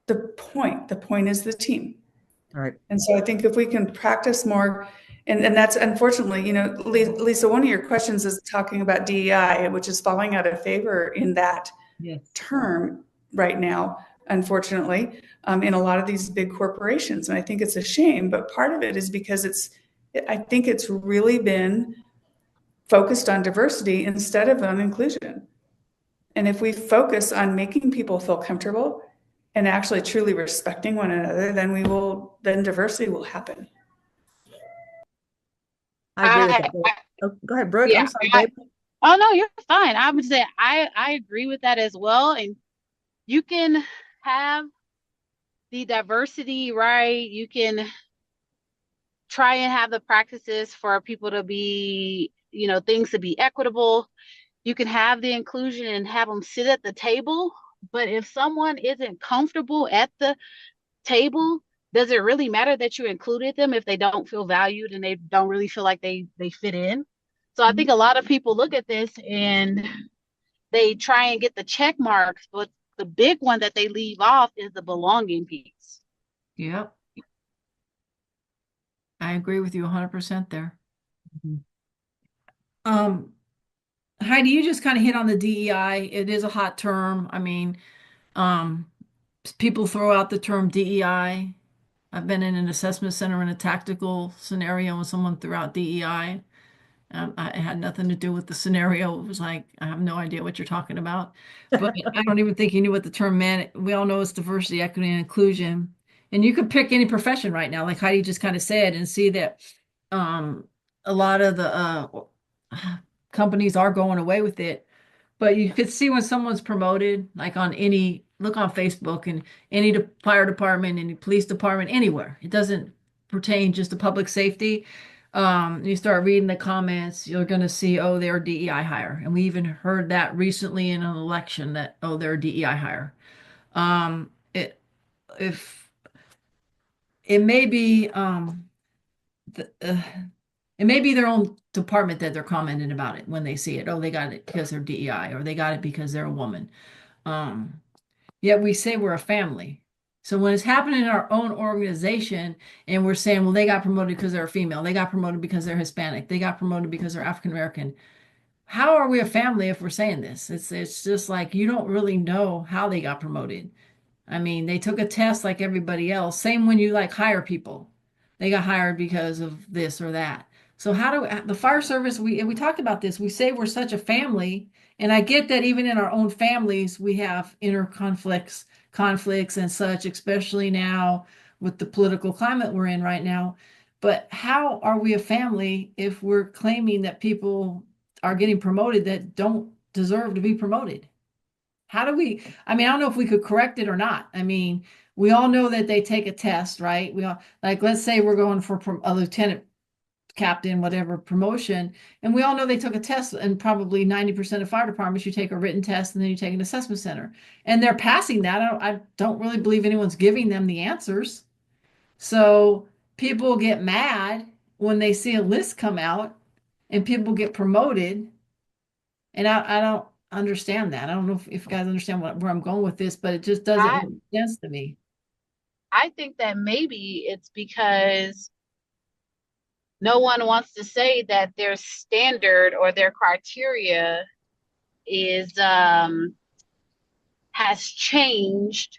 the point. The point is the team. Right. And so I think if we can practice more, and that's unfortunately, Lisa, one of your questions is talking about DEI, which is falling out of favor in that term right now, unfortunately, in a lot of these big corporations. And I think it's a shame, but part of it is because I think it's really been focused on diversity instead of on inclusion. And if we focus on making people feel comfortable and actually truly respecting one another, then diversity will happen. I agree with that. Go ahead, Brooke. Yeah, I'm sorry, babe. Oh no, you're fine. I would say I agree with that as well. And you can have the diversity, right? You can try and have the practices for people to be, things to be equitable. You can have the inclusion and have them sit at the table. But if someone isn't comfortable at the table, does it really matter that you included them if they don't feel valued and they don't really feel like they fit in? So I think a lot of people look at this and they try and get the check marks, but the big one that they leave off is the belonging piece. Yep. I agree with you 100% there. Heidi, you just kind of hit on the DEI. It is a hot term. I mean, um, people throw out the term DEI. I've been in an assessment center in a tactical scenario when someone threw out DEI. It had nothing to do with the scenario. It was like, I have no idea what you're talking about. But I don't even think he knew what the term meant. We all know it's diversity, equity, and inclusion. And you could pick any profession right now, like Heidi just kind of said, and see that a lot of the companies are going away with it. But you could see when someone's promoted, like on any look on Facebook and any fire department, any police department, anywhere. It doesn't pertain just to public safety. You start reading the comments, you're going to see, oh, they're a DEI hire. And we even heard that recently in an election that, oh, they're a DEI hire. It if it may be the, it may be their own department that they're commenting about it when they see it. Oh, they got it because they're DEI, or they got it because they're a woman. Yet we say we're a family. So when it's happening in our own organization and we're saying, well, they got promoted because they're a female, they got promoted because they're Hispanic, they got promoted because they're African American. How are we a family if we're saying this? It's just like you don't really know how they got promoted. I mean, they took a test like everybody else. Same when you like hire people. They got hired because of this or that. So how do the fire service, we talked about this. We say we're such a family, and I get that even in our own families we have inner conflicts and such, especially now with the political climate we're in right now. But how are we a family if we're claiming that people are getting promoted that don't deserve to be promoted? How do we, I mean, I don't know if we could correct it or not. I mean, we all know that they take a test, right? We all, like, let's say we're going for a lieutenant captain, whatever promotion, and we all know they took a test, and probably 90% of fire departments, you take a written test and then you take an assessment center, and they're passing that. I don't really believe anyone's giving them the answers. So people get mad when they see a list come out and people get promoted. And I don't understand that. I don't know if you guys understand where I'm going with this, but it just doesn't I make sense to me. I think that maybe it's because no one wants to say that their standard or their criteria is has changed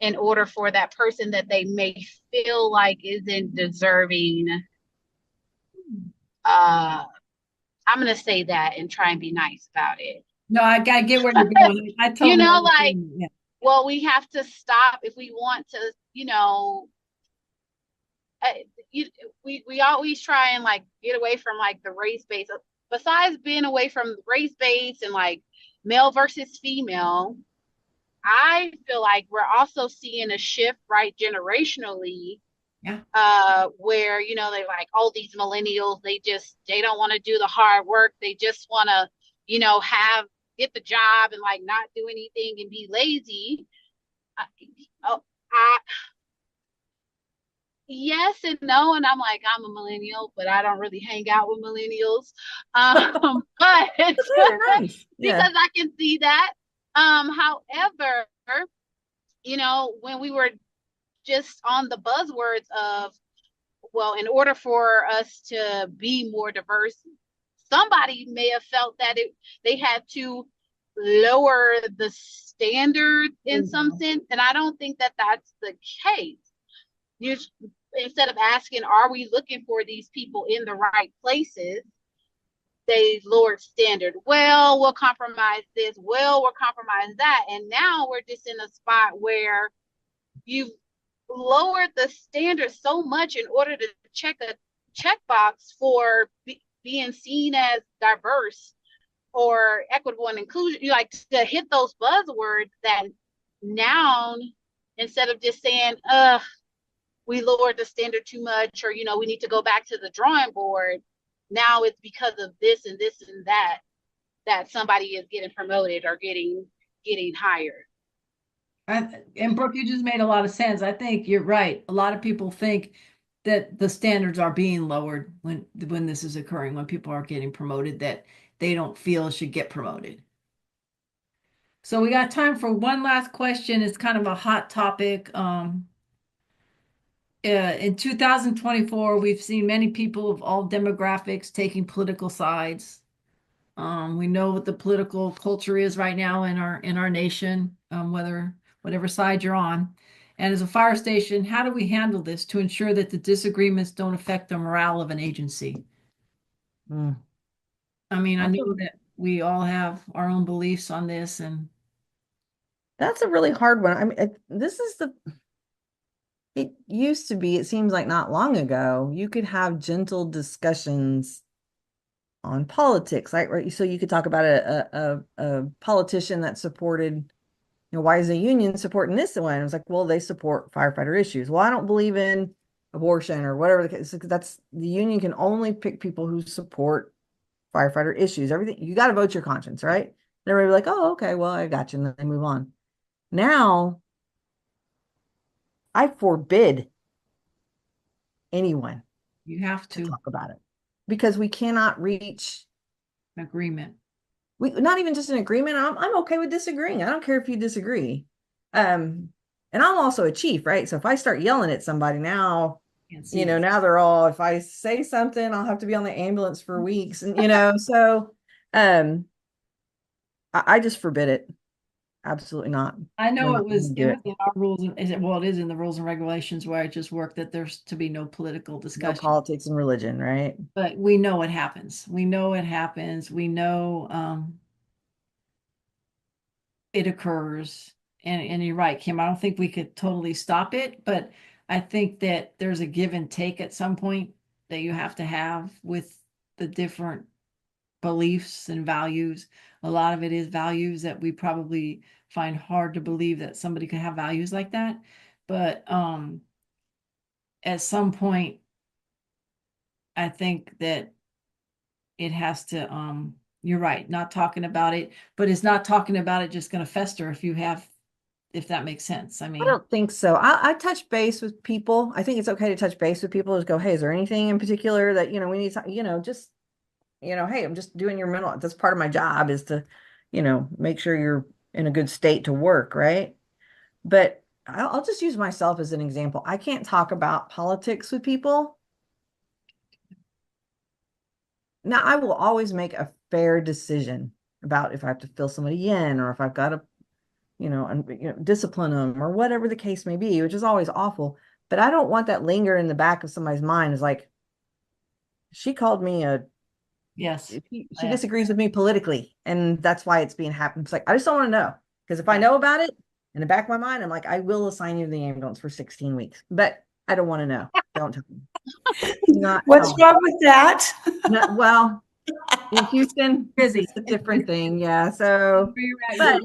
in order for that person that they may feel like isn't deserving. I'm gonna say that and try and be nice about it. No, I get where you're going. I You totally know, like, understand. Yeah. well, we have to stop if we want to, you know, you, we always try and like get away from like the race base. Besides being away from race base and like male versus female, I feel like we're also seeing a shift, right, generationally, Yeah. where, you know, they like, all these millennials, they don't want to do the hard work. They just want to, you know, get the job and like not do anything and be lazy. I, oh, I yes and no, and I'm like, I'm a millennial, but I don't really hang out with millennials. But Nice. Yeah. because I can see that. However, you know, when we were just on the buzzwords of, well, in order for us to be more diverse, somebody may have felt that they had to lower the standard in some sense, and I don't think that that's the case. You, instead of asking, are we looking for these people in the right places, they lowered standard. Well, we'll compromise this. Well, we'll compromise that. And now we're just in a spot where you've lowered the standard so much in order to check a checkbox for being seen as diverse or equitable and inclusion. You like to hit those buzzwords that now, instead of just saying, we lowered the standard too much, or, you know, we need to go back to the drawing board. Now it's because of this and this and that somebody is getting promoted or getting hired. And Brooke, you just made a lot of sense. I think you're right. A lot of people think that the standards are being lowered when this is occurring, when people are getting promoted that they don't feel should get promoted. So we got time for one last question. It's kind of a hot topic. In 2024, we've seen many people of all demographics taking political sides. We know what the political culture is right now in our nation, whatever side you're on. And as a fire station, how do we handle this to ensure that the disagreements don't affect the morale of an agency? Mm. I mean, I know that we all have our own beliefs on this, and That's a really hard one. I mean, it used to be, it seems like not long ago, you could have gentle discussions on politics, right? So you could talk about a politician that supported, why is the union supporting this one? It was like, well, they support firefighter issues. Well, I don't believe in abortion or whatever the case. That's the union can only pick people who support firefighter issues. Everything, you got to vote your conscience, right? And everybody be like, oh, okay, well, I got you, and then they move on. Now, I forbid anyone you have to to talk about it because we cannot reach agreement. not even just an agreement. I'm okay with disagreeing. I don't care if you disagree. And I'm also a chief, right? So if I start yelling at somebody now, now they're all, if I say something, I'll have to be on the ambulance for weeks. And, so I just forbid it. Absolutely not. I know We're it not was gonna do it. in our rules, it is in the rules and regulations where I just work that there's to be no political No discussion. politics and religion, right? But we know it happens. We know it happens. We know it occurs. And you're right, Kim. I don't think we could totally stop it, but I think that there's a give and take at some point that you have to have with the different beliefs and values. A lot of it is values that we probably find hard to believe that somebody could have values like that. But at some point, I think that it has to you're right, not talking about it, but it's not talking about it just going to fester if that makes sense. I I mean, don't think so. I touch base with people. I think it's okay to touch base with people. Just go, hey, is there anything in particular that, we need to, just, hey, I'm just doing your mental. That's part of my job is to, make sure you're in a good state to work, right? But I'll just use myself as an example. I can't talk about politics with people. Now, I will always make a fair decision about if I have to fill somebody in or if I've got to, discipline them or whatever the case may be, which is always awful. But I don't want that linger in the back of somebody's mind. Is like, she called me yes, she disagrees with me politically, and that's why it's being happened. It's like, I just don't want to know, because if I know about it in the back of my mind, I'm like, I will assign you to the ambulance for 16 weeks, but I don't want to know. Don't tell me. What's wrong with that? Well, in Houston, busy. it's a different thing. Yeah. So, but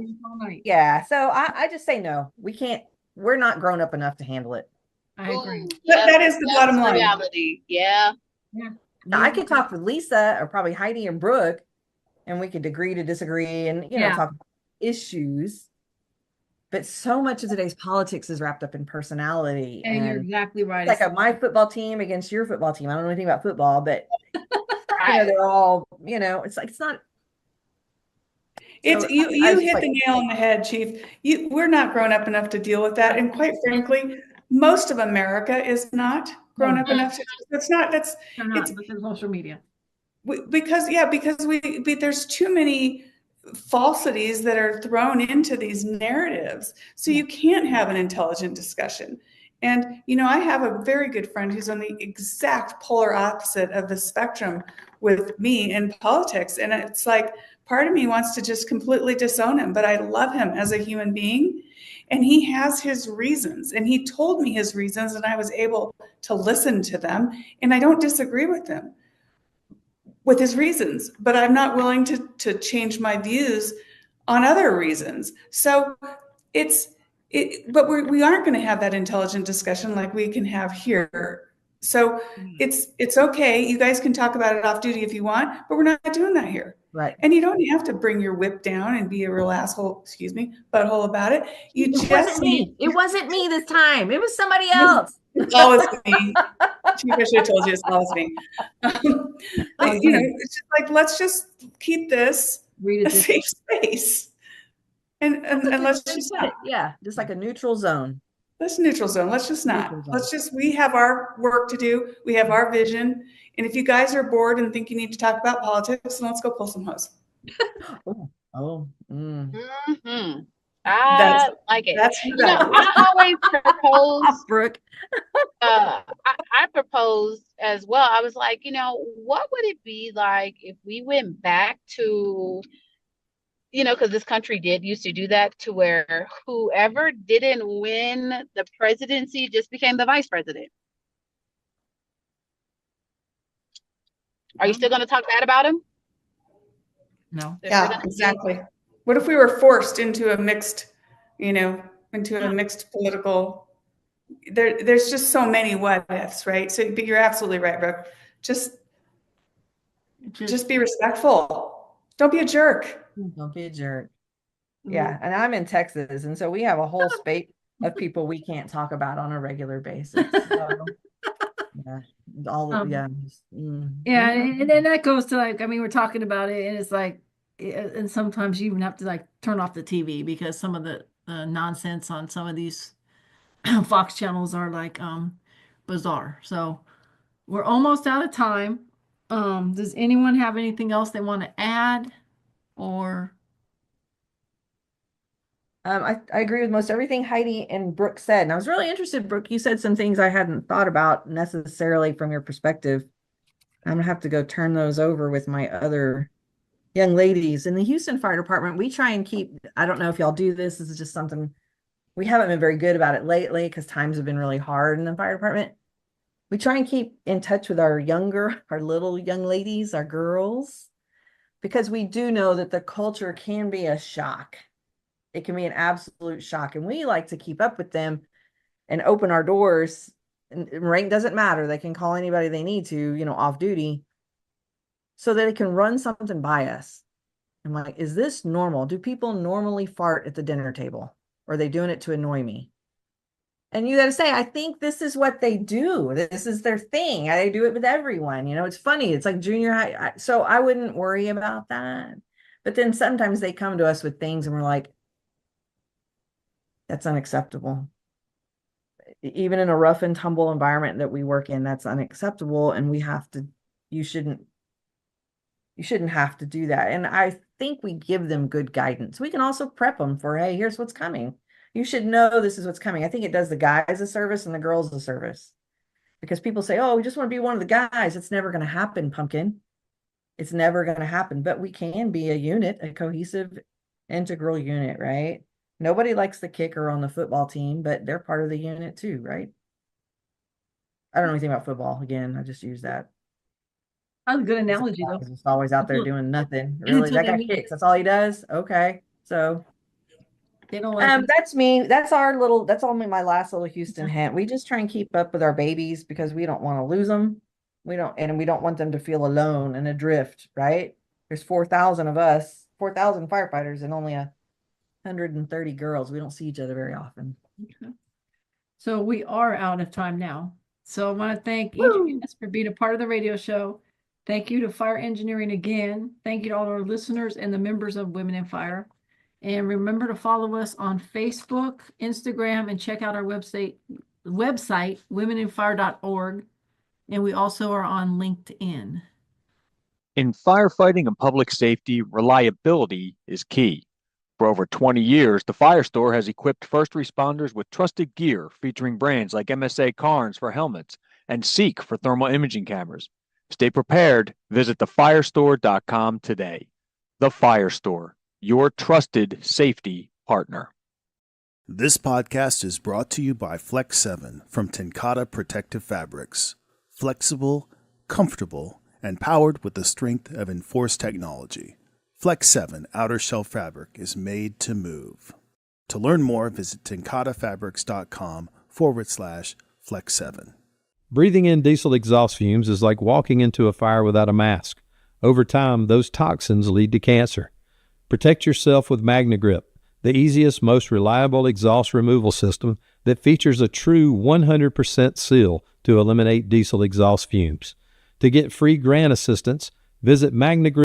yeah. So I just say no. We can't. We're not grown up enough to handle it. I agree. That is the bottom line. Reality. Yeah. Yeah. Now, I could talk with Lisa or probably Heidi and Brooke, and we could agree to disagree and talk about issues. But so much of today's politics is wrapped up in personality. And you're exactly right. It's like my football team against your football team. I don't know anything about football, but they're all, it's like, it's not. It's you hit the nail on the head, Chief. We're not grown up enough to deal with that. And quite frankly, most of America is not grown up enough to. It's social media. Because there's too many falsities that are thrown into these narratives. So you can't have an intelligent discussion. And, I have a very good friend who's on the exact polar opposite of the spectrum with me in politics. And it's like, part of me wants to just completely disown him, but I love him as a human being. And he has his reasons, and he told me his reasons, and I was able to listen to them. And I don't disagree with him with his reasons, but I'm not willing to change my views on other reasons. So but we aren't going to have that intelligent discussion like we can have here. So it's okay. You guys can talk about it off duty if you want, but we're not doing that here. Right. And you don't have to bring your whip down and be a real asshole, butthole about it. It wasn't me. It wasn't me this time. It was somebody else. It's always me. Chief, I should have told you it's always me. It's just like, let's just keep this a safe space. And let's Just just put it, yeah, just like a neutral zone. let's neutral zone. Let's just not. Neutral zone. Let's just, we have our work to do. We have our vision. And if you guys are bored and think you need to talk about politics, then let's go pull some hose. Mm-hmm. That's- I like it. That's I always propose. Brooke. I proposed as well. I was like, what would it be like if we went back to, because this country did used to do that, to where whoever didn't win the presidency just became the vice president. Are you still going to talk bad about him? No. Yeah, exactly. What if we were forced into a mixed, political, there's just so many what ifs, right? So, but you're absolutely right, Brooke. Just be respectful. Don't be a jerk. Don't be a jerk. Yeah, and I'm in Texas, and so we have a whole spate of people we can't talk about on a regular basis. So, yeah, Yeah, and then that goes to we're talking about it, and it's like, and sometimes you even have to like turn off the TV because some of the nonsense on some of these Fox channels are like bizarre. So we're almost out of time. Does anyone have anything else they want to add, or? I agree with most everything Heidi and Brooke said. And I was really interested, Brooke, you said some things I hadn't thought about necessarily from your perspective. I'm gonna have to go turn those over with my other young ladies. In the Houston Fire Department, we try and keep, I don't know if y'all do this, this is just something, we haven't been very good about it lately because times have been really hard in the fire department. We try and keep in touch with our little young ladies, our girls, because we do know that the culture can be a shock. It can be an absolute shock. And we like to keep up with them and open our doors. And rank doesn't matter. They can call anybody they need to, off duty, so that it can run something by us. I'm like, is this normal? Do people normally fart at the dinner table? Or are they doing it to annoy me? And you got to say, I think this is what they do. This is their thing. They do it with everyone. It's funny. It's like junior high. So I wouldn't worry about that. But then sometimes they come to us with things and we're like, that's unacceptable. Even in a rough and tumble environment that we work in, that's unacceptable. And you shouldn't have to do that. And I think we give them good guidance. We can also prep them for, hey, here's what's coming. You should know this is what's coming. I think it does the guys a service and the girls a service. Because people say, oh, we just want to be one of the guys. It's never going to happen, pumpkin. It's never going to happen. But we can be a unit, a cohesive, integral unit, right? Nobody likes the kicker on the football team, but they're part of the unit too, right? I don't know anything about football. Again, I just use that. That's a good analogy, though. He's just always out there doing nothing. Really, that guy kicks. That's all he does. Okay, so they don't like that's me. That's only my last little Houston hint. We just try and keep up with our babies because we don't want to lose them. We don't want them to feel alone and adrift. Right? There's 4,000 of us, 4,000 firefighters, and only 130 girls. We don't see each other very often. Okay. So we are out of time now. So I want to thank each of you for being a part of the radio show. Thank you to Fire Engineering again. Thank you to all our listeners and the members of Women in Fire. And remember to follow us on Facebook, Instagram, and check out our website, womeninfire.org. And we also are on LinkedIn. In firefighting and public safety, reliability is key. For over 20 years, TheFireStore has equipped first responders with trusted gear featuring brands like MSA Carnes for helmets and Seek for thermal imaging cameras. Stay prepared. Visit TheFireStore.com today. The FireStore, your trusted safety partner. This podcast is brought to you by Flex 7 from TenCate Protective Fabrics. Flexible, comfortable, and powered with the strength of enforced technology. Flex 7 outer shell fabric is made to move. To learn more, visit tencatefabrics.com/Flex 7. Breathing in diesel exhaust fumes is like walking into a fire without a mask. Over time, those toxins lead to cancer. Protect yourself with Magnegrip, the easiest, most reliable exhaust removal system that features a true 100% seal to eliminate diesel exhaust fumes. To get free grant assistance, visit Magnegrip.